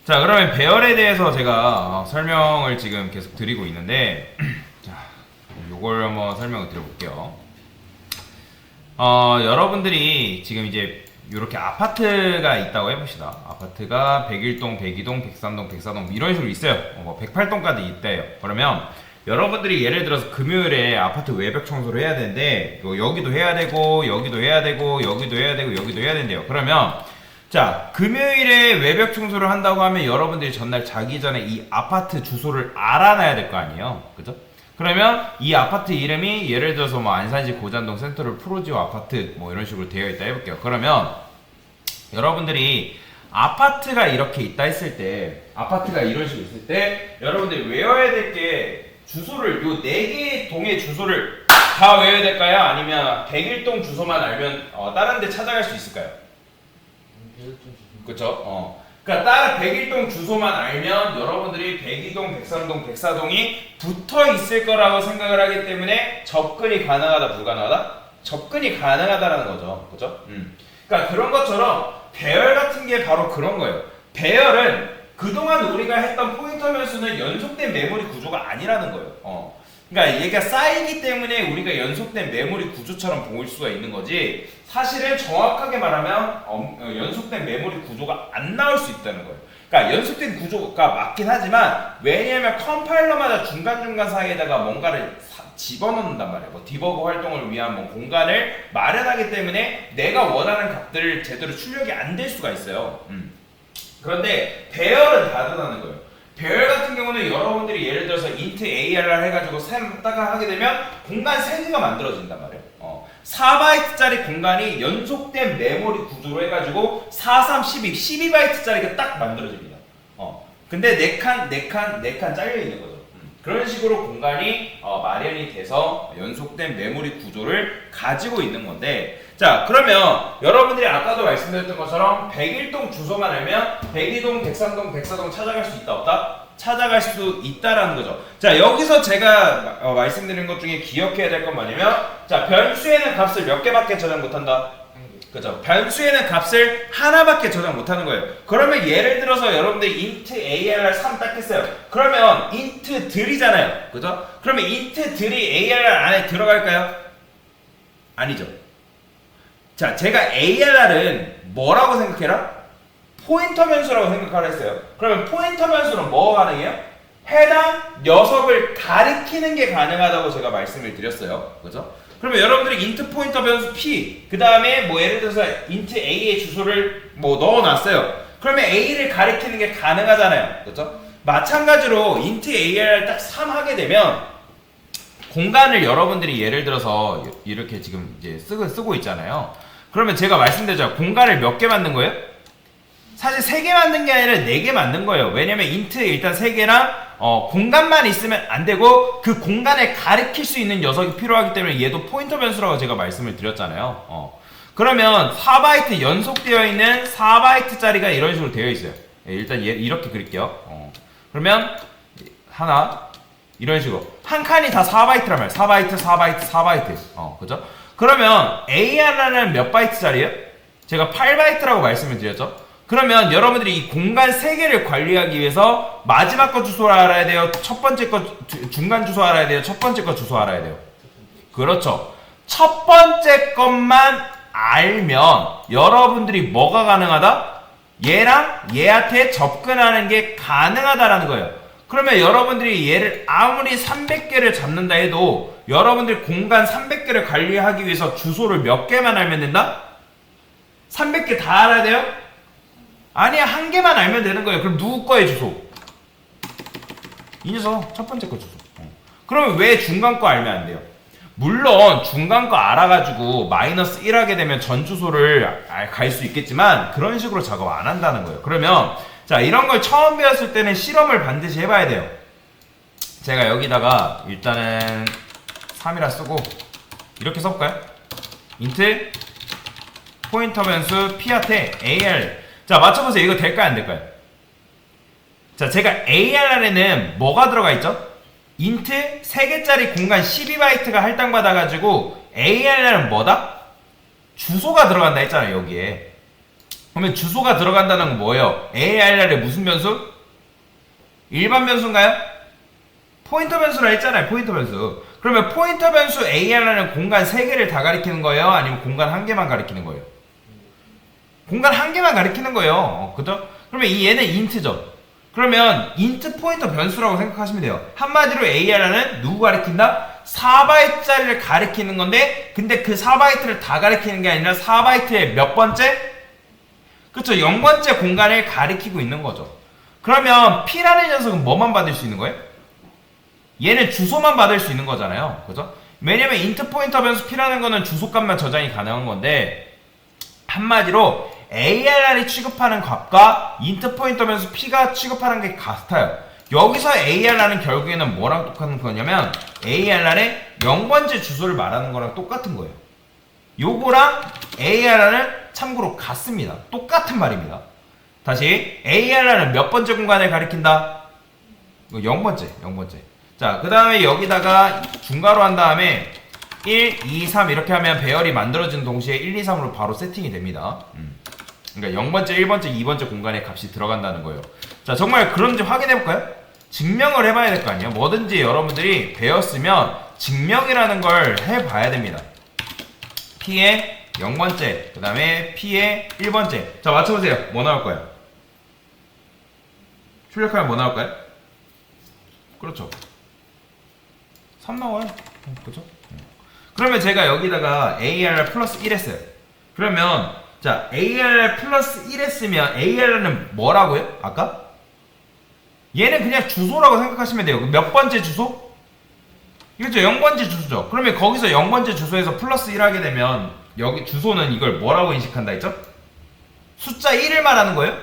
자, 그러면 배열에 대해서 제가 설명을 지금 계속 드리고 있는데 자, 요걸 한번 설명을 드려볼게요. 여러분들이 지금 이제 이렇게 아파트가 있다고 해봅시다. 아파트가 101동, 102동, 103동, 104동 이런 식으로 있어요. 108동까지 있대요. 그러면 여러분들이 예를 들어서 금요일에 아파트 외벽 청소를 해야 되는데 여기도 해야 되고 여기도 해야 되고 여기도 해야 되고 여기도 해야 된대요. 그러면 자, 금요일에 외벽 청소를 한다고 하면 여러분들이 전날 자기 전에 이 아파트 주소를 알아놔야 될 거 아니에요. 그죠? 그러면 이 아파트 이름이 예를 들어서 뭐 안산시 고잔동 센트럴 프로지오 아파트 뭐 이런 식으로 되어 있다 해볼게요. 그러면 여러분들이 아파트가 이렇게 있다 했을 때, 아파트가 이런 식으로 있을 때 여러분들이 외워야 될 게 주소를 요 4개의 동의 주소를 다 외워야 될까요? 아니면 101동 주소만 알면 다른 데 찾아갈 수 있을까요? 그쵸? 그러니까 다른 101동 주소만 알면 여러분들이 102동, 103동, 104동이 붙어 있을 거라고 생각을 하기 때문에 접근이 가능하다, 불가능하다? 접근이 가능하다라는 거죠. 그죠? 그러니까 그런 것처럼 배열 같은 게 바로 그런 거예요. 배열은 그동안 우리가 했던 포인터 변수는 연속된 메모리 구조가 아니라는 거예요. 그러니까 얘가 쌓이기 때문에 우리가 연속된 메모리 구조처럼 보일 수가 있는 거지, 사실은 정확하게 말하면 연속된 메모리 구조가 안 나올 수 있다는 거예요. 그러니까 연속된 구조가 맞긴 하지만, 왜냐하면 컴파일러마다 중간중간 사이에다가 뭔가를 집어넣는단 말이에요. 뭐 디버그 활동을 위한 뭐 공간을 마련하기 때문에 내가 원하는 값들을 제대로 출력이 안 될 수가 있어요. 그런데 배열은 다르다는 거예요. 배열 같은 경우는 여러분들이 예를 들어서 int ARR 해가지고 딱 하게 되면 공간 3개가 만들어진단 말이에요. 4바이트짜리 공간이 연속된 메모리 구조로 해가지고 4, 3, 12바이트짜리가 딱 만들어집니다. 근데 4칸 잘려있는 거죠. 그런 식으로 공간이 마련이 돼서 연속된 메모리 구조를 가지고 있는 건데, 자, 그러면 여러분들이 아까도 말씀드렸던 것처럼 101동 주소만 알면 102동, 103동, 104동 찾아갈 수 있다, 없다? 찾아갈 수 있다라는 거죠. 자, 여기서 제가 말씀드린 것 중에 기억해야 될 건 뭐냐면, 자, 변수에는 값을 몇 개밖에 저장 못한다? 그죠? 변수에는 값을 하나밖에 저장 못하는 거예요. 그러면 예를 들어서 여러분들이 int ARR 3 딱 했어요. 그러면 int 들이잖아요. 그죠? 그러면 int 들이 ARR 안에 들어갈까요? 아니죠. 자, 제가 ARR은 뭐라고 생각해라? 포인터 변수라고 생각하라 했어요. 그러면 포인터 변수는 뭐가 가능해요? 해당 녀석을 가리키는 게 가능하다고 제가 말씀을 드렸어요. 그죠? 그러면 여러분들이 int 포인터 변수 p, 그 다음에 뭐 예를 들어서 int a의 주소를 뭐 넣어놨어요. 그러면 a를 가리키는 게 가능하잖아요. 그죠? 마찬가지로 int ARR 딱 3 하게 되면 공간을 여러분들이 예를 들어서 이렇게 지금 이제 쓰고 있잖아요. 그러면 제가 말씀드렸죠. 공간을 몇 개 만든 거예요? 사실 3개 만든 게 아니라 4개 만든 거예요. 왜냐면 int 일단 3개랑 공간만 있으면 안 되고 그 공간을 가리킬 수 있는 녀석이 필요하기 때문에 얘도 포인터 변수라고 제가 말씀을 드렸잖아요. 그러면 4바이트 연속되어 있는 4바이트짜리가 이런 식으로 되어 있어요. 일단 이렇게 그릴게요. 그러면 하나 이런 식으로 한 칸이 다 4바이트란 말이에요. 4바이트, 4바이트, 4바이트. 그죠? 그러면 ARR은 몇 바이트짜리예요? 제가 8바이트라고 말씀을 드렸죠. 그러면 여러분들이 이 공간 3개를 관리하기 위해서 마지막 거 주소 알아야 돼요? 첫 번째 거 중간 주소 알아야 돼요? 첫 번째 거 주소 알아야 돼요? 그렇죠. 첫 번째 것만 알면 여러분들이 뭐가 가능하다? 얘랑 얘한테 접근하는 게 가능하다라는 거예요. 그러면 여러분들이 얘를 아무리 300개를 잡는다 해도 여러분들 공간 300개를 관리하기 위해서 주소를 몇 개만 알면 된다? 300개 다 알아야 돼요? 아니야, 한 개만 알면 되는 거예요. 그럼 누구 거의 주소? 이 녀석 첫 번째 거 주소. 그러면 왜 중간 거 알면 안 돼요? 물론 중간 거 알아가지고 마이너스 1 하게 되면 전 주소를 갈 수 있겠지만 그런 식으로 작업 안 한다는 거예요. 그러면 자, 이런 걸 처음 배웠을 때는 실험을 반드시 해봐야 돼요. 제가 여기다가 일단은 3이라 쓰고 이렇게 써볼까요? int 포인터 변수 p한테 AR. 자, 맞춰보세요. 이거 될까요? 안 될까요? 자, 제가 ARR에는 뭐가 들어가 있죠? int 3개짜리 공간 12바이트가 할당받아가지고 ARR은 뭐다? 주소가 들어간다 했잖아요, 여기에. 그러면 주소가 들어간다는 건 뭐예요? ARR의 무슨 변수? 일반 변수인가요? 포인터 변수라 했잖아요. 포인터 변수. 그러면 포인터 변수 ARR은 공간 3개를 다 가리키는 거예요? 아니면 공간 1개만 가리키는 거예요? 공간 1개만 가리키는 거예요. 그죠? 그러면 이 얘는 인트죠. 그러면 인트 포인터 변수라고 생각하시면 돼요. 한마디로 ARR은 누구 가리킨다? 4바이트짜리를 가리키는 건데, 근데 그 4바이트를 다 가리키는 게 아니라 4바이트의 몇 번째? 그쵸, 0번째 공간을 가리키고 있는 거죠. 그러면 P라는 녀석은 뭐만 받을 수 있는 거예요? 얘는 주소만 받을 수 있는 거잖아요. 그죠? 왜냐면 인트 포인터 변수 P라는 거는 주소값만 저장이 가능한 건데, 한마디로 ARR이 취급하는 값과 인트 포인터 변수 P가 취급하는 게 같아요. 여기서 ARR은 결국에는 뭐랑 똑같은 거냐면 ARR의 0번째 주소를 말하는 거랑 똑같은 거예요. 요거랑 ARR은 참고로 같습니다. 똑같은 말입니다. 다시 ARR은 몇 번째 공간을 가리킨다? 0번째. 자, 그 다음에 여기다가 중괄호 한 다음에 1, 2, 3 이렇게 하면 배열이 만들어진 동시에 1, 2, 3으로 바로 세팅이 됩니다. 그러니까 0번째, 1번째, 2번째 공간에 값이 들어간다는 거예요. 자, 정말 그런지 확인해볼까요? 증명을 해봐야 될 거 아니에요? 뭐든지 여러분들이 배웠으면 증명이라는 걸 해봐야 됩니다. P의 0번째, 그 다음에 P의 1번째. 자, 맞춰보세요. 뭐 나올까요? 출력하면 뭐 나올까요? 그렇죠. 3 나와요. 그렇죠? 그러면 제가 여기다가 ARR 플러스 1 했어요. 그러면 자, ARR 플러스 1 했으면 ARR은 뭐라고요? 아까? 얘는 그냥 주소라고 생각하시면 돼요. 몇 번째 주소? 이거죠. 0번째 주소죠. 그러면 거기서 0번째 주소에서 플러스 1 하게 되면 여기 주소는 이걸 뭐라고 인식한다 했죠? 숫자 1을 말하는 거예요?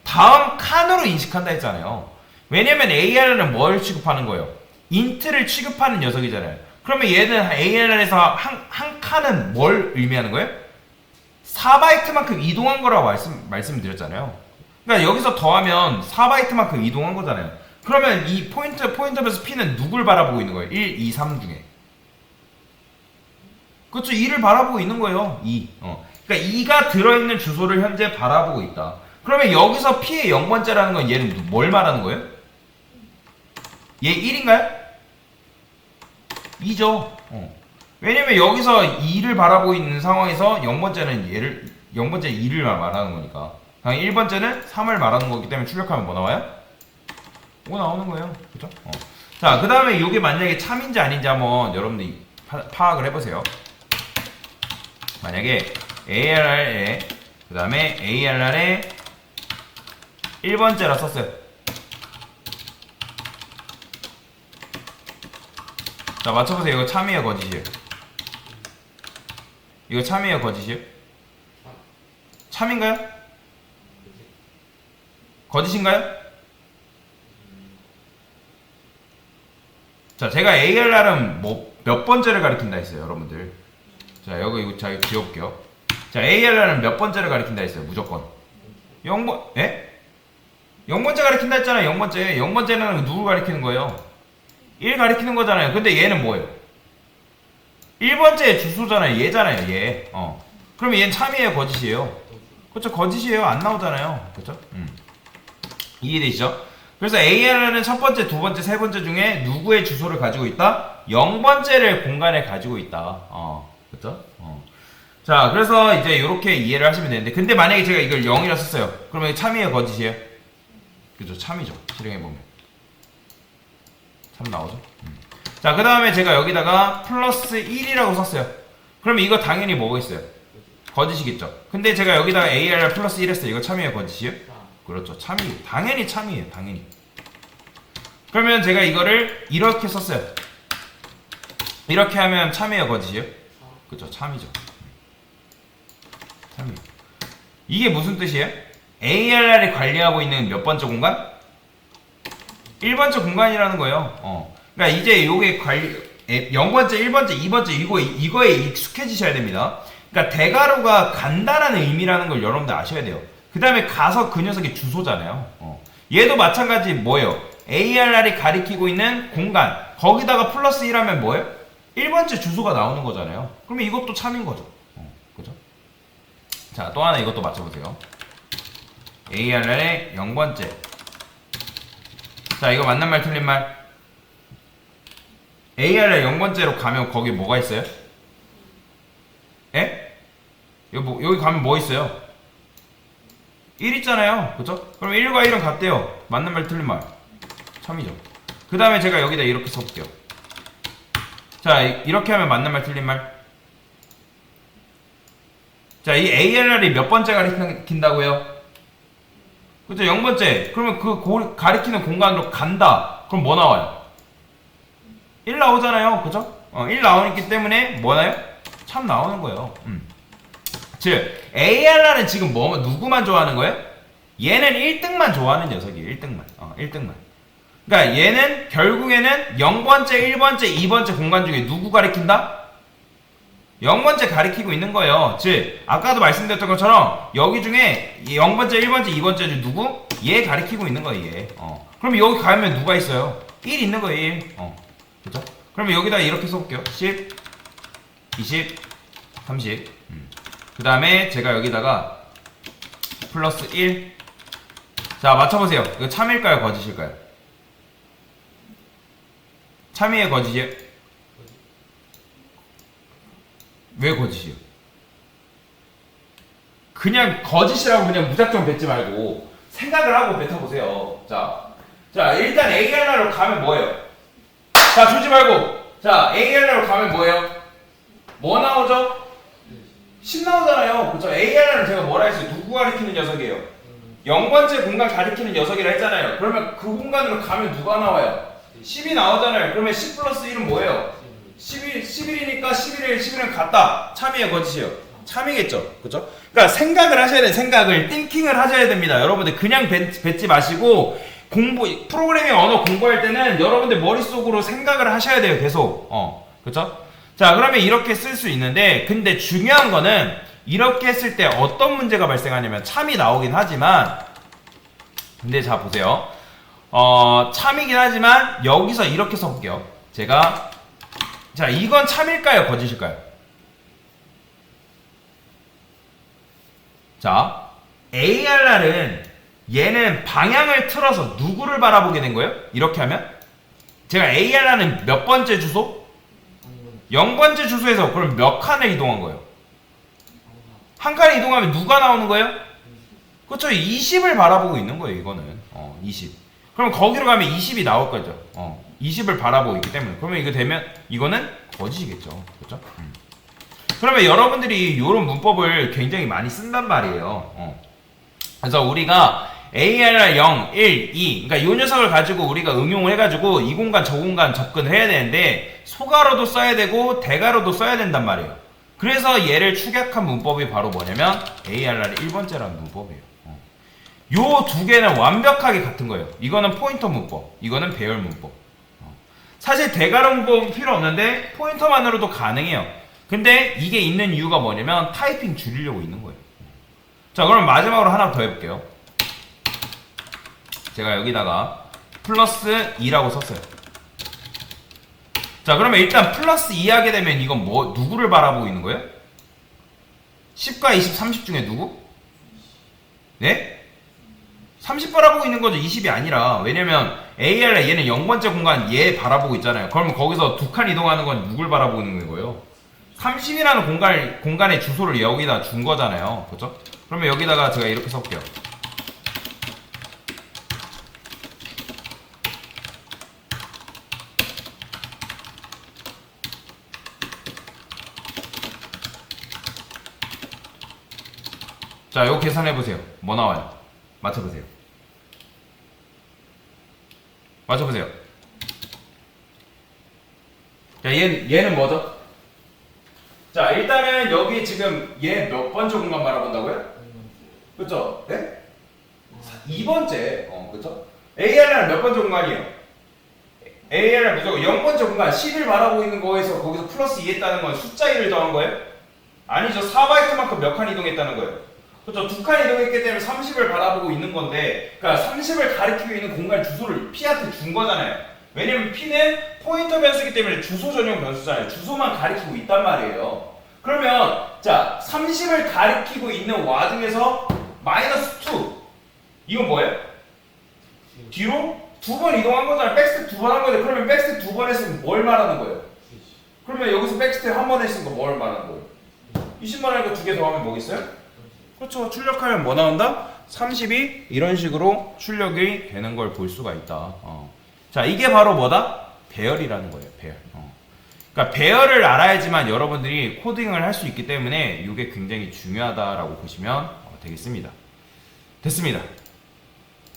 다음 칸으로 인식한다 했잖아요. 왜냐면 ARR은 뭘 취급하는 거예요? 인트를 취급하는 녀석이잖아요. 그러면 얘는 ARR에서 한 칸은 뭘 의미하는 거예요? 4바이트만큼 이동한 거라고 말씀드렸잖아요. 그러니까 여기서 더하면 4바이트만큼 이동한 거잖아요. 그러면 이 포인터에서 P는 누굴 바라보고 있는 거예요? 1, 2, 3 중에. 그렇죠. 2를 바라보고 있는 거예요. 2. 그러니까 2가 들어있는 주소를 현재 바라보고 있다. 그러면 여기서 P의 0번째라는 건 얘는 뭘 말하는 거예요? 얘 1인가요? 2죠. 왜냐면 여기서 2를 바라보고 있는 상황에서 0번째는 2를 말하는 거니까. 당연히 1번째는 3을 말하는 거기 때문에 출력하면 뭐 나와요? 5 나오는 거예요. 그죠? 자, 그 다음에 이게 만약에 참인지 아닌지 한번 여러분들이 파악을 해보세요. 만약에 ARR에, 그 다음에 ARR에 1번째라 썼어요. 자, 맞춰보세요. 이거 참이에요, 거짓이에요? 이거 참이에요, 거짓이에요? 참인가요? 거짓인가요? 자, 제가 ARR은 몇 번째를 가리킨다 했어요, 여러분들. 자, 이거 지워볼게요. 자, ARR은 몇 번째를 가리킨다 했어요, 무조건. 0번, 예? 0번째 가리킨다 했잖아요, 0번째. 0번째는 누구 가리키는 거예요? 1 가리키는 거잖아요. 근데 얘는 뭐예요? 1번째 주소잖아요, 얘잖아요, 얘. 그러면 얘는 참이에요, 거짓이에요? 그쵸, 거짓이에요. 안 나오잖아요. 그쵸? 이해되시죠? 그래서 ARR은 첫 번째, 두 번째, 세 번째 중에 누구의 주소를 가지고 있다? 0번째를 공간에 가지고 있다. 그쵸? 자, 그래서 이제 이렇게 이해를 하시면 되는데, 근데 만약에 제가 이걸 0이라 썼어요. 그러면 참이에요, 거짓이에요? 그죠? 참이죠. 실행해보면. 참 나오죠? 자, 그 다음에 제가 여기다가 플러스 1이라고 썼어요. 그러면 이거 당연히 뭐가 있어요? 거짓이겠죠? 근데 제가 여기다가 ARR 플러스 1 했어요. 이거 참이에요, 거짓이에요? 그렇죠. 참이. 당연히 참이에요. 당연히. 그러면 제가 이거를 이렇게 썼어요. 이렇게 하면 참이에요, 거짓이에요? 그렇죠. 참이죠. 참이. 이게 무슨 뜻이에요? ARR이 관리하고 있는 몇 번째 공간? 1번째 공간이라는 거예요. 그러니까 이제 요게 0번째, 1번째, 2번째 이거에 익숙해지셔야 됩니다. 그러니까 대괄호가 간다라는 의미라는 걸 여러분들 아셔야 돼요. 그 다음에 가서 그 녀석의 주소잖아요. 얘도 마찬가지 뭐예요? ARR이 가리키고 있는 공간 거기다가 플러스 1 하면 뭐예요? 1번째 주소가 나오는 거잖아요. 그러면 이것도 참인 거죠. 그죠? 자, 또 하나 이것도 맞춰보세요. ARR의 0번째. 자, 이거 맞는 말 틀린 말? ARR 0번째로 가면 거기 뭐가 있어요? 에? 여기 가면 뭐 있어요? 1 있잖아요. 그쵸? 그럼 1과 1은 같대요. 맞는 말 틀린 말? 참이죠. 그 다음에 제가 여기다 이렇게 써볼게요. 자, 이렇게 하면 맞는 말 틀린 말? 자, 이 ARR이 몇 번째 가리킨다고요? 그쵸? 0번째. 그러면 가리키는 공간으로 간다. 그럼 뭐 나와요? 1 나오잖아요. 그죠? 1 나오기 때문에 뭐 나요? 참 나오는 거예요. 즉, ARR은 지금 누구만 좋아하는 거예요? 얘는 1등만 좋아하는 녀석이에요. 1등만. 1등만. 그러니까 얘는 결국에는 0번째, 1번째, 2번째 공간 중에 누구 가리킨다? 0번째 가리키고 있는 거예요. 즉, 아까도 말씀드렸던 것처럼 여기 중에 0번째, 1번째, 2번째 중 누구? 얘 가리키고 있는 거예요. 얘. 그럼 여기 가면 누가 있어요? 1 있는 거예요. 1. 그죠? 그러면 여기다 이렇게 써볼게요. 10, 20, 30. 그 다음에 제가 여기다가 플러스 1. 자, 맞춰보세요. 이거 참일까요? 거짓일까요? 참이에요? 거짓이에요? 왜 거짓이에요? 그냥 거짓이라고 그냥 무작정 뱉지 말고 생각을 하고 뱉어보세요. 자, 일단 ARR로 가면 뭐예요? 자, 주지 말고. 자, ARR로 가면 뭐예요? 뭐 나오죠? 10 나오잖아요. 그쵸? ARR은 제가 뭐라 했어요? 누구 가리키는 녀석이에요? 0번째 공간 가리키는 녀석이라 했잖아요. 그러면 그 공간으로 가면 누가 나와요? 10이 나오잖아요. 그러면 10 플러스 1은 뭐예요? 11이니까 11은 같다. 참이에요? 거짓이에요? 참이겠죠. 그쵸? 그러니까 생각을 하셔야 돼요. 생각을. 띵킹을 하셔야 됩니다. 여러분들 그냥 뱉지 마시고 프로그래밍 언어 공부할 때는 여러분들 머릿속으로 생각을 하셔야 돼요. 계속. 그쵸? 자, 그러면 이렇게 쓸 수 있는데, 근데 중요한 거는 이렇게 했을 때 어떤 문제가 발생하냐면 참이 나오긴 하지만, 근데 자 보세요. 참이긴 하지만 여기서 이렇게 써볼게요. 제가 자, 이건 참일까요? 거짓일까요? 자, ARR은 얘는 방향을 틀어서 누구를 바라보게 된 거예요? 이렇게 하면 제가 ARR은 몇 번째 주소? 0번째 주소에서 그럼 몇 칸을 이동한 거예요? 한 칸을 이동하면 누가 나오는 거예요? 그렇죠. 20을 바라보고 있는 거예요. 이거는 20. 그럼 거기로 가면 20이 나올 거죠. 20을 바라보고 있기 때문에. 그러면 이거 되면 이거는 거짓이겠죠. 그렇죠? 그러면 여러분들이 이런 문법을 굉장히 많이 쓴단 말이에요. 그래서 우리가 ARR 0, 1, 2 그러니까 이 녀석을 가지고 우리가 응용을 해가지고 이 공간 저 공간 접근을 해야 되는데 소가로도 써야 되고 대가로도 써야 된단 말이에요. 그래서 얘를 축약한 문법이 바로 뭐냐면 ARR 1번째라는 문법이에요. 요 두 개는 완벽하게 같은 거예요. 이거는 포인터 문법, 이거는 배열 문법. 사실 대가로 문법은 필요 없는데 포인터만으로도 가능해요. 근데 이게 있는 이유가 뭐냐면 타이핑 줄이려고 있는 거예요. 자, 그럼 마지막으로 하나 더 해볼게요. 제가 여기다가 플러스 2라고 썼어요. 자, 그러면 일단 플러스 2 하게 되면 이건 누구를 바라보고 있는 거예요? 10과 20, 30 중에 누구? 네? 30 바라보고 있는 거죠. 20이 아니라. 왜냐면 ARR 얘는 0번째 공간 얘 바라보고 있잖아요. 그러면 거기서 두 칸 이동하는 건 누굴 바라보고 있는 거예요? 30이라는 공간의 주소를 여기다 준 거잖아요. 그렇죠? 그러면 여기다가 제가 이렇게 써볼게요. 자, 이거 계산해보세요. 뭐 나와요? 맞춰보세요. 맞춰보세요. 자, 얘는 뭐죠? 자, 일단은 여기 지금 얘 몇 번째 공간 바라본다고요? 그쵸? 네? 2번째. 그쵸? ARR은 몇 번째 공간이에요? ARR은 무조건 0번째 공간 10을 바라보고 있는 거에서 거기서 플러스 2 했다는 건 숫자 1을 더한 거예요? 아니죠. 4바이트만큼 몇 칸 이동했다는 거예요. 그렇죠. 두 칸 이동했기 때문에 30을 바라보고 있는 건데, 그러니까 30을 가리키고 있는 공간 주소를 P한테 준 거잖아요. 왜냐면 P는 포인터 변수이기 때문에 주소 전용 변수잖아요. 주소만 가리키고 있단 말이에요. 그러면 자 30을 가리키고 있는 와중에서 마이너스 2 이건 뭐예요? 뒤로 두 번 이동한 거잖아. 백스텝 두 번 한 거죠. 그러면 백스텝 두 번 했으면 뭘 말하는 거예요? 그러면 여기서 백스텝 한 번 했으니까 뭘 말하는 거예요? 20만 원이니까 두 개 더 하면 뭐겠어요? 그렇죠. 출력하면 뭐 나온다? 30이 이런 식으로 출력이 되는 걸 볼 수가 있다. 자, 이게 바로 뭐다? 배열이라는 거예요. 배열. 그러니까 배열을 알아야지만 여러분들이 코딩을 할 수 있기 때문에 이게 굉장히 중요하다라고 보시면 되겠습니다. 됐습니다.